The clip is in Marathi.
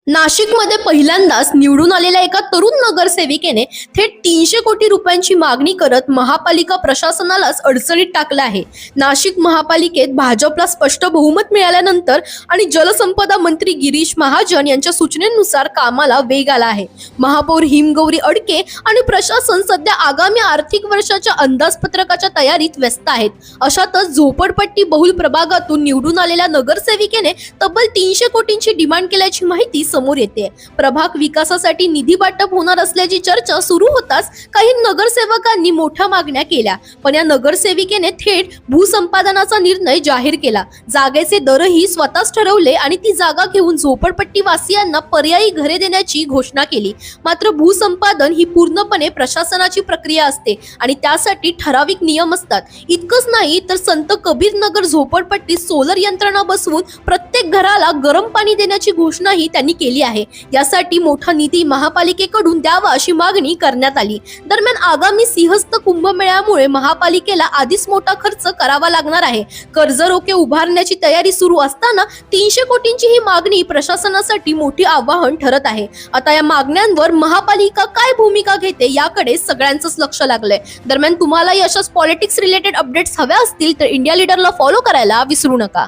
नाशिकमध्ये पहिल्यांदाच निवडून आलेल्या एका तरुण नगरसेविकेने थेट 300 कोटी रुपयांची मागणी करत महापालिका प्रशासनालाच अडचणीत टाकलं आहे। नाशिक महापालिकेत भाजपला स्पष्ट बहुमत मिळाल्यानंतर आणि जलसंपदा मंत्री गिरीश महाजन यांच्या सूचनेनुसार कामाला वेग आला आहे। महापौर हिमगौरी अडके आणि प्रशासन सध्या आगामी आर्थिक वर्षाच्या अंदाजपत्रकाच्या तयारीत व्यस्त आहेत। अशातच झोपडपट्टी बहुल प्रभागातून निवडून आलेल्या नगरसेविकेने तब्बल 300 कोटींची डिमांड केल्याची माहिती समोर येते। प्रभाग विकासासाठी निधी वाटप होणार असल्याची चर्चा सुरू होताच काही नगरसेवकांनी मोठ्या मागण्या केल्या, पण या नगरसेविकेने थेट भूसंपादनाचा निर्णय जाहीर केला। जागेचे दरही स्वतःच ठरवले आणि ती जागा घेऊन झोपडपट्टी वासियांना पर्यायी घरे देण्याची घोषणा केली। मात्र भूसंपादन ही पूर्णपणे प्रशासनाची प्रक्रिया असते आणि त्यासाठी ठराविक नियम असतात। इतकंच नाही तर संत कबीर नगर झोपडपट्टीत सोलर यंत्रणा बसवून प्रत्येक घराला गरम पाणी देण्याची घोषणाही त्यांनी केली आहे। यासाठी मोठा निधी महापालिकेकडून द्यावा अशी मागणी करण्यात आली। दरम्यान आगामी सिंहस्थ कुंभमेळ्यामुळे महापालिकेला आधीच मोठा खर्च करावा लागणार आहे। कर्ज रोखे उभारण्याची तयारी सुरू असताना 300 कोटींची ही मागणी प्रशासनासाठी मोठी आव्हान ठरत आहे। आता या मागण्यांवर महापालिका काय भूमिका घेते याकडे सगळ्यांचंच लक्ष लागलंय। दरम्यान तुम्हालाही अशाच पॉलिटिक्स रिलेटेड अपडेट्स हव्या असतील तर इंडिया लीडरला फॉलो करायला विसरू नका।